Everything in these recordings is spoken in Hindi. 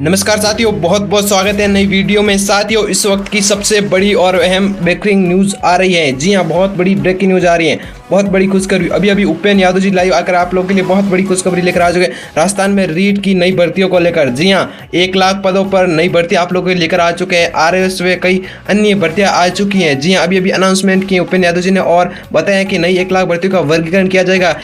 नमस्कार साथियों, बहुत बहुत स्वागत है नई वीडियो में। साथियों, इस वक्त की सबसे बड़ी और अहम ब्रेकिंग न्यूज़ आ रही है। जी हाँ, बहुत बड़ी ब्रेकिंग न्यूज़ आ रही है, बहुत बड़ी खुशखबरी। अभी उपेंद्र यादव जी लाइव आकर आप लोगों के लिए बहुत बड़ी खुशखबरी लेकर आ चुके हैं राजस्थान में रीट की नई भर्तियों को लेकर। जी हाँ, 1 लाख पदों पर नई भर्ती आप लोगों के लिए लेकर आ चुके हैं। RAS में कई अन्य भर्तियाँ आ चुकी हैं। जी हाँ, अभी अनाउंसमेंट की उपेंद्र यादव जी ने और बताया कि नई 1 लाख भर्तियों का वर्गीकरण किया जाएगा।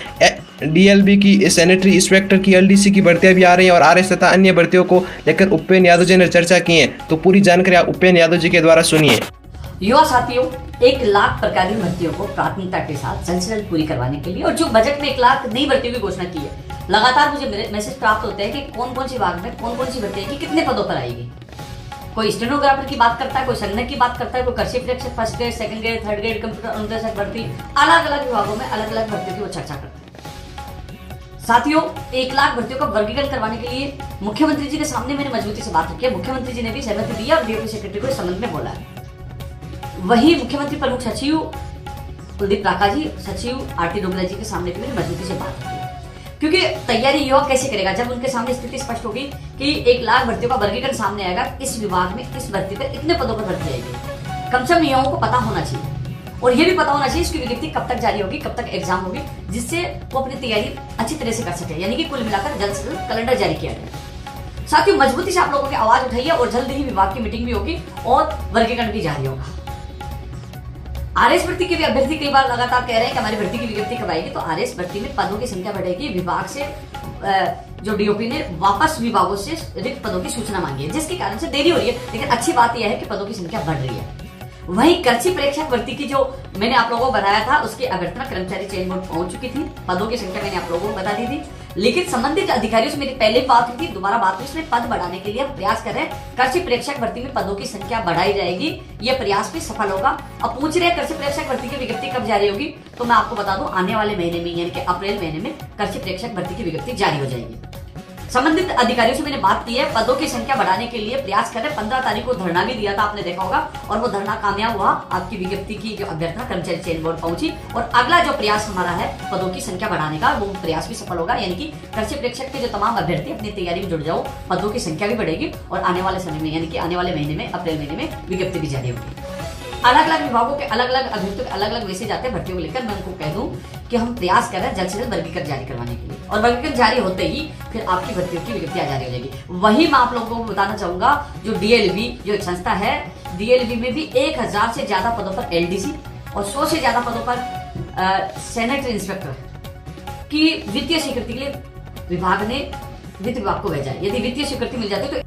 DLB की सैनिटरी इंस्पेक्टर की LDC की भर्तियां भी आ रही हैं और RS तथा अन्य भर्तियों को लेकर उपेंद्र यादव जी ने चर्चा की है। तो पूरी जानकारी आप उपेंद्र यादव जी के द्वारा सुनिए। युवा साथियों, 1 लाख प्रकार की भर्तियों को प्राथमिकता के साथ जल्द से जल्द पूरी करवाने के लिए और जो बजट में 1 लाख नई भर्तियों की घोषणा की है, लगातार मुझे मैसेज प्राप्त होते हैं कि कौन कौन सी विभाग में कौन कौन सी भर्ती आएगी, कितने पदों पर आएगी। कोई स्टेनोग्राफर की बात करता है, कोई संगणक की बात करता है, कोई कृषि प्रेक्षक first grade, second grade, third grade, computer अनुदेशक भर्ती, अलग अलग विभागों में अलग अलग भर्तियों की वो चर्चा करते हैं। साथियों, 1 लाख भर्तियों का वर्गीकरण करवाने के लिए मुख्यमंत्री जी के सामने मैंने मजबूती से बात रखी है। मुख्यमंत्री जी ने भी सहमति दी और DOP सेक्रेटरी को इस संबंध में बोला है। वही मुख्यमंत्री प्रमुख सचिव कुलदीप राका जी, सचिव RT डोगरा जी के सामने भी मैंने मजबूती से बात रखी है, क्योंकि तैयारी युवा कैसे करेगा जब उनके सामने स्थिति स्पष्ट होगी कि 1 लाख भर्तियों का वर्गीकरण सामने आएगा, इस विभाग में इस भर्ती पर इतने पदों पर भर्ती आएगी। कम से कम युवाओं को पता होना चाहिए और ये भी पता होना चाहिए इसकी विज्ञप्ति कब तक जारी होगी, कब तक एग्जाम होगी, जिससे वो अपनी तैयारी अच्छी तरह से कर सके। यानी कि कुल मिलाकर जल्द से जल्द कैलेंडर जारी किया जाए। साथियों, मजबूती से आप लोगों की आवाज उठाइए और जल्द ही विभाग की मीटिंग भी होगी और वर्गीकरण भी जारी होगा। RS भर्ती के भी अभ्यर्थी कई बार लगातार कह रहे हैं कि हमारी भर्ती की विज्ञप्ति कब आएगी। तो RS भर्ती में पदों की संख्या बढ़ेगी। विभाग से जो DOP ने वापस विभागों से रिक्त पदों की सूचना मांगी है, जिसके कारण से देरी हो रही है, लेकिन अच्छी बात यह है कि पदों की संख्या बढ़ रही है। वहीं कृषि प्रेक्षक भर्ती की जो मैंने आप लोगों को बताया था, उसकी अभ्यर्थना कर्मचारी चयन बोर्ड पहुंच चुकी थी। पदों की संख्या मैंने आप लोगों को बता दी थी, लेकिन संबंधित अधिकारियों से मेरी पहले बात हुई थी, दोबारा बात हुई, इसमें पद बढ़ाने के लिए हम प्रयास कर रहे हैं। कृषि प्रेक्षक भर्ती में पदों की संख्या बढ़ाई जाएगी, यह प्रयास भी सफल होगा। अब पूछ रहे हैं कृषि प्रेक्षक भर्ती की विज्ञप्ति कब जारी होगी, तो मैं आपको बता दूं, आने वाले महीने में यानी कि अप्रैल महीने में कृषि प्रेक्षक भर्ती की विज्ञप्ति जारी हो जाएगी। संबंधित अधिकारियों से मैंने बात की है, पदों की संख्या बढ़ाने के लिए प्रयास कर रहे हैं। 15 तारीख को धरना भी दिया था, आपने देखा होगा, और वो धरना कामयाब हुआ। आपकी विज्ञप्ति की जो अभ्यर्थना कर्मचारी चयन बोर्ड पहुंची और अगला जो प्रयास हमारा है पदों की संख्या बढ़ाने का, वो प्रयास भी सफल होगा। यानी कि कृषि प्रेक्षक के जो तमाम अभ्यर्थी अपनी तैयारी में जुड़ जाओ, पदों की संख्या भी बढ़ेगी और आने वाले समय में यानी कि आने वाले महीने में अप्रैल महीने में विज्ञप्ति भी जारी होगी। अलग अलग विभागों के अलग अलग अभ्यर्थियों के अलग अलग मैसेज आते हैं भर्तियों को लेकर। मैं उनको कह दूं कि हम प्रयास कर रहे हैं जल्द से जल्द वर्गीकरण जारी करवाने के लिए, और वर्गीकरण जारी होते ही फिर आपकी भर्तियों की विज्ञप्ति जारी हो जाएगी। वही मैं आप लोगों को बताना चाहूंगा, जो DLB जो एक संस्था है, DLB में भी 1000 से ज्यादा पदों पर LDC और 100 से ज्यादा पदों पर सैनिटरी इंस्पेक्टर की वित्तीय स्वीकृति के लिए विभाग ने वित्त विभाग को भेजा है। यदि वित्तीय स्वीकृति मिल जाती है तो